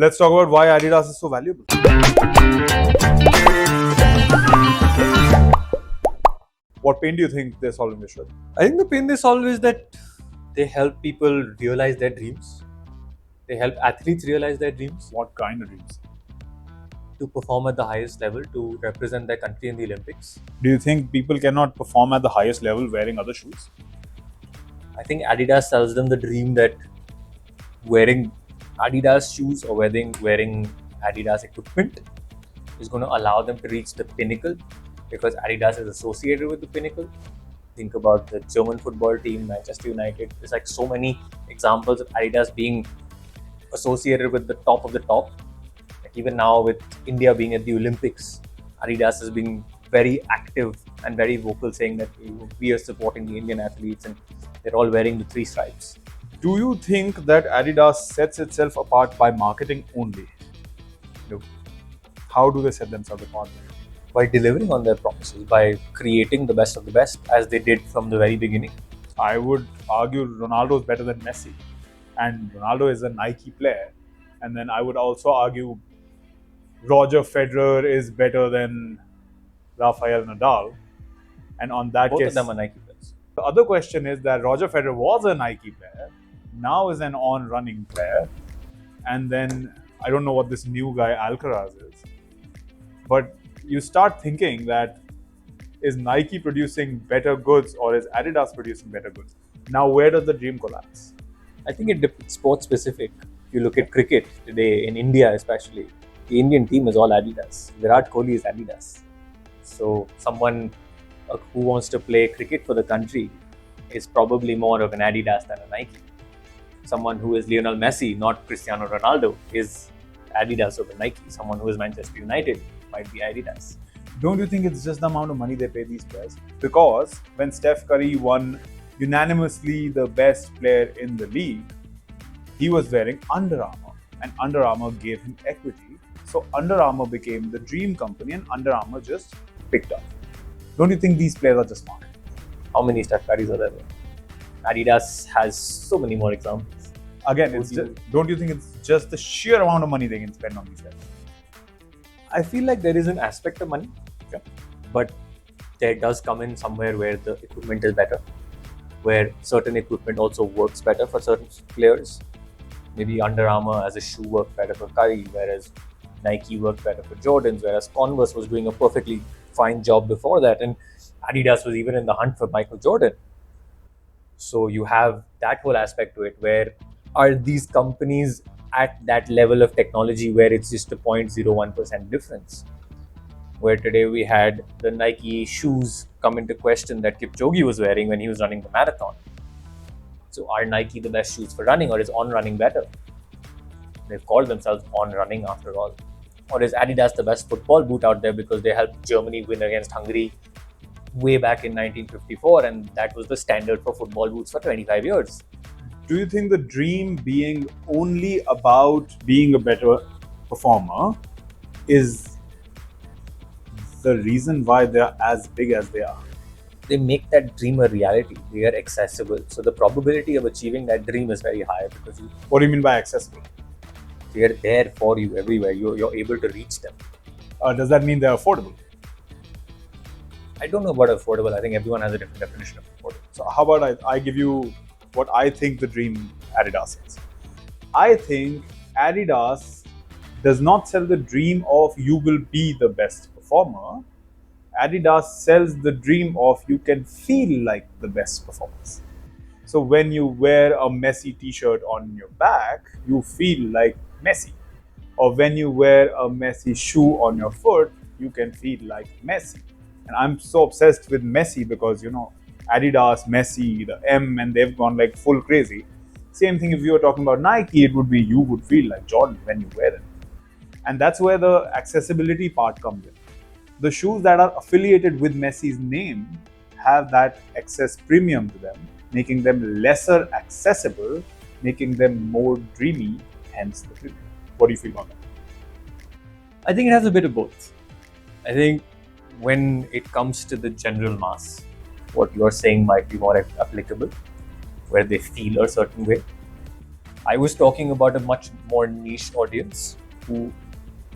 Let's talk about why Adidas is so valuable. What pain do you think they're solving this with? I think the pain they solve is that they help people realize their dreams. They help athletes realize their dreams What kind of dreams? to perform at the highest level, to represent their country in the Olympics. Do you think people cannot perform at the highest level wearing other shoes? I think Adidas tells them the dream that wearing Adidas shoes or wearing Adidas equipment is going to allow them to reach the pinnacle, because Adidas is associated with the pinnacle. Think about the German football team, Manchester United. There's like so many examples of Adidas being associated with the top of the top. Like even now with India being at the Olympics, Adidas is being very active and very vocal, saying that we are supporting the Indian athletes, and they're all wearing the 3 stripes. Do you think that Adidas sets itself apart by marketing only? No. How do they set themselves apart? By delivering on their promises, by creating the best of the best, as they did from the very beginning. I would argue Ronaldo is better than Messi, and Ronaldo is a Nike player. And then I would also argue Roger Federer is better than Rafael Nadal. And on that Both case, of them are Nike players. The other question is that Roger Federer was a Nike player, now is an on-running player, and then I don't know what this new guy Alcaraz is. But you start thinking that, is Nike producing better goods or is Adidas producing better goods? Now where does the dream collapse? I think it's sports specific. If you look at cricket today, in India especially, the Indian team is all Adidas. Virat Kohli is Adidas. So someone who wants to play cricket for the country is probably more of an Adidas than a Nike. Someone who is Lionel Messi, not Cristiano Ronaldo, is Adidas over Nike. Someone who is Manchester United might be Adidas. Don't you think it's just the amount of money they pay these players? Because when Steph Curry won unanimously the best player in the league, he was wearing Under Armour, and Under Armour gave him equity. So Under Armour became the dream company, and Under Armour just picked up. Don't you think these players are just smart? How many Steph Currys are there? Adidas has so many more examples. Again, don't you think it's just the sheer amount of money they can spend on these guys? I feel like there is an aspect of money, but there does come in somewhere where the equipment is better, where certain equipment also works better for certain players. Maybe Under Armour as a shoe worked better for Curry, whereas Nike worked better for Jordans, whereas Converse was doing a perfectly fine job before that, and Adidas was even in the hunt for Michael Jordan. So you have that whole aspect to it, where are these companies at that level of technology where it's just a 0.01% difference? Where today we had the Nike shoes come into question that Kipchoge was wearing when he was running the marathon. So are Nike the best shoes for running, or is On Running better? They've called themselves On Running after all. Or is Adidas the best football boot out there because they helped Germany win against Hungary way back in 1954, and that was the standard for football boots for 25 years? Do you think the dream being only about being a better performer is the reason why they're as big as they are? They make that dream a reality. They are accessible. So the probability of achieving that dream is very high, because What do you mean by accessible? they are there for you everywhere. You're able to reach them. Does that mean they're affordable? I don't know about affordable. I think everyone has a different definition of affordable. So how about I give you what I think the dream Adidas is. I think Adidas does not sell the dream of you will be the best performer. Adidas sells the dream of you can feel like the best performers. So when you wear a Messi t-shirt on your back, you feel like Messi. Or when you wear a Messi shoe on your foot, you can feel like Messi. And I'm so obsessed with Messi because, Adidas, Messi, the M, and they've gone like full crazy. Same thing if you were talking about Nike, it would be you would feel like Jordan when you wear it. And that's where the accessibility part comes in. The shoes that are affiliated with Messi's name have that excess premium to them, making them lesser accessible, making them more dreamy, hence the premium. What do you feel about that? I think it has a bit of both. I think when it comes to the general mass, what you're saying might be more applicable, where they feel a certain way. I was talking about a much more niche audience who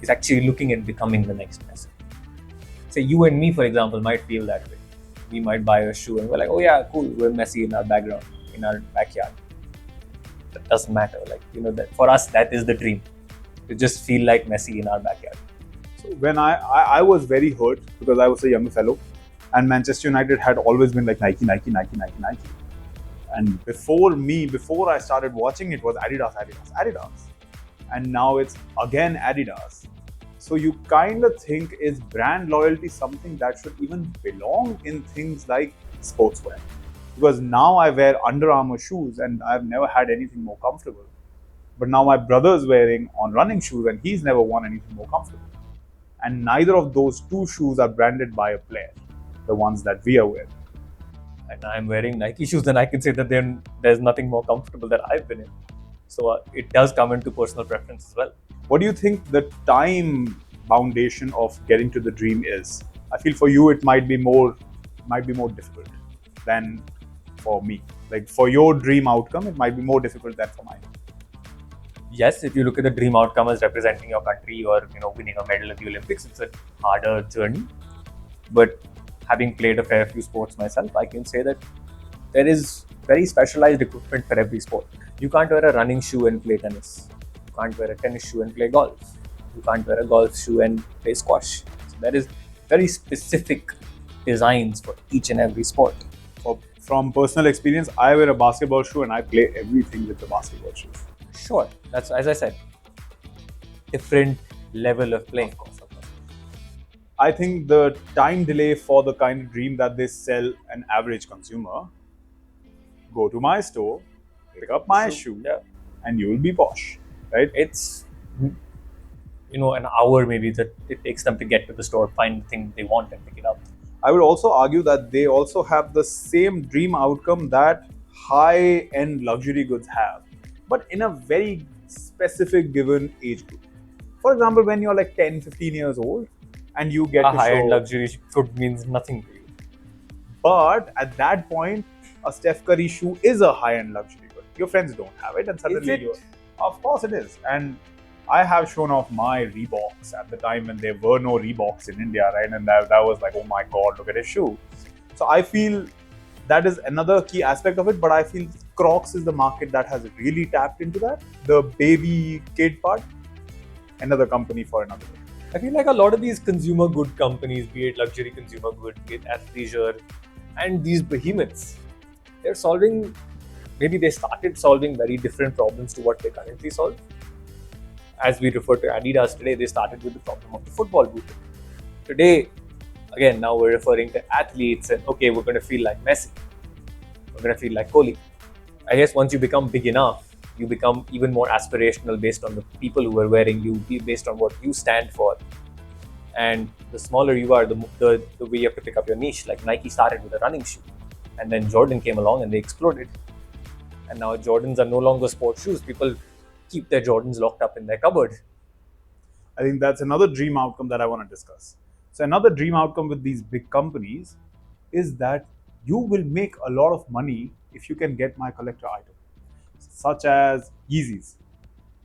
is actually looking at becoming the next Messi. Say you and me, for example, might feel that way. We might buy a shoe and we're like, oh yeah, cool, we're Messi in our background, in our backyard. That doesn't matter. Like, that for us, that is the dream. To just feel like Messi in our backyard. So when I was very hurt because I was a younger fellow, and Manchester United had always been like Nike, Nike, Nike, Nike, Nike. And before I started watching, it was Adidas, Adidas, Adidas. And now it's again Adidas. So you kind of think, is brand loyalty something that should even belong in things like sportswear? Because now I wear Under Armour shoes and I've never had anything more comfortable. But now my brother's wearing on running shoes and he's never worn anything more comfortable. And neither of those two shoes are branded by a player, the ones that we are wearing. And I'm wearing Nike shoes, then I can say that there's nothing more comfortable that I've been in. So it does come into personal preference as well. What do you think the time foundation of getting to the dream is? I feel for you it might be more difficult than for me. Like for your dream outcome, it might be more difficult than for mine. Yes, if you look at the dream outcome as representing your country or winning a medal at the Olympics, it's a harder journey. But having played a fair few sports myself, I can say that there is very specialized equipment for every sport. You can't wear a running shoe and play tennis. You can't wear a tennis shoe and play golf. You can't wear a golf shoe and play squash. So there is very specific designs for each and every sport. From personal experience, I wear a basketball shoe and I play everything with the basketball shoes. Sure, that's, as I said, different level of playing. Of course. I think the time delay for the kind of dream that they sell an average consumer, go to my store, pick up my shoe, yeah, and you will be posh, right? It's an hour maybe that it takes them to get to the store, find the thing they want, and pick it up. I would also argue that they also have the same dream outcome that high-end luxury goods have, but in a very specific given age group. For example, when you're like 10, 15 years old and you get a to high-end show, luxury good means nothing to you. But at that point, a Steph Curry shoe is a high-end luxury good. Your friends don't have it, and suddenly you're, of course it is. And I have shown off my Reeboks at the time when there were no Reeboks in India, right? And that was like, oh my God, look at his shoe. So I feel that is another key aspect of it, but I feel Crocs is the market that has really tapped into that. The baby kid part, another company for another day. I feel like a lot of these consumer good companies, be it luxury consumer good, be it athleisure, and these behemoths, they started solving very different problems to what they currently solve. As we refer to Adidas today, they started with the problem of the football boot. Today, again, now we're referring to athletes and okay, we're going to feel like Messi. We're going to feel like Kohli. I guess once you become big enough, you become even more aspirational based on the people who are wearing you, based on what you stand for. And the smaller you are, the way you have to pick up your niche. Like Nike started with a running shoe, and then Jordan came along and they exploded. And now Jordans are no longer sports shoes. People keep their Jordans locked up in their cupboard. I think that's another dream outcome that I want to discuss. So another dream outcome with these big companies is that you will make a lot of money if you can get my collector item, such as Yeezys.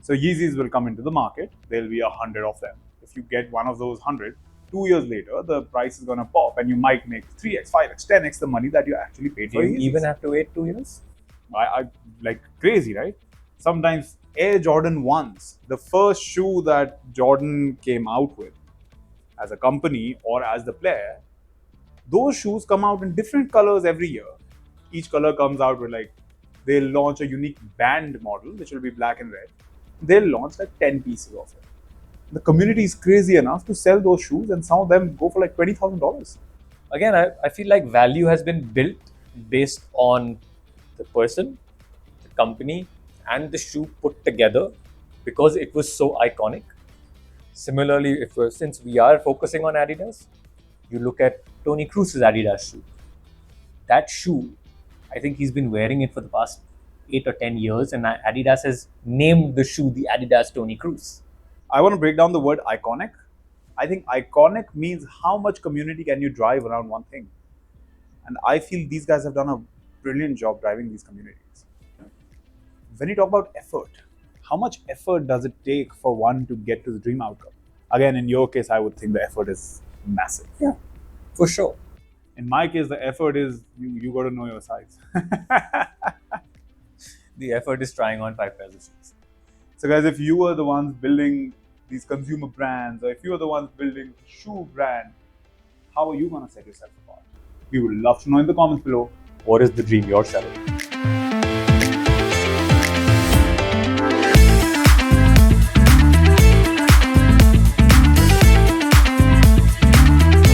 So Yeezys will come into the market. There'll be 100 of them. If you get one of those 100, 2 years later, the price is going to pop and you might make 3x, 5x, 10x the money that you actually paid for Do you Yeezys. even have to wait 2 years? I like crazy, right? Sometimes Air Jordan 1s, the first shoe that Jordan came out with as a company or as the player, those shoes come out in different colors every year. Each color comes out with they'll launch a unique band model, which will be black and red. They'll launch like 10 pieces of it. The community is crazy enough to sell those shoes, and some of them go for like $20,000. Again, I feel like value has been built based on the person, the company, and the shoe put together because it was so iconic. Similarly, since we are focusing on Adidas, you look at Tony Cruz's Adidas shoe. That shoe, I think he's been wearing it for the past 8 or 10 years, and Adidas has named the shoe the Adidas Tony Cruz. I want to break down the word iconic. I think iconic means how much community can you drive around one thing. And I feel these guys have done a brilliant job driving these communities. when you talk about effort, how much effort does it take for one to get to the dream outcome? Again, in your case, I would think the effort is massive. Yeah, for sure. In my case, the effort is you got to know your size. The effort is trying on 5 pairs of shoes. So, guys, if you are the ones building these consumer brands, or if you are the ones building shoe brand, how are you going to set yourself apart? We would love to know in the comments below. What is the dream you're selling?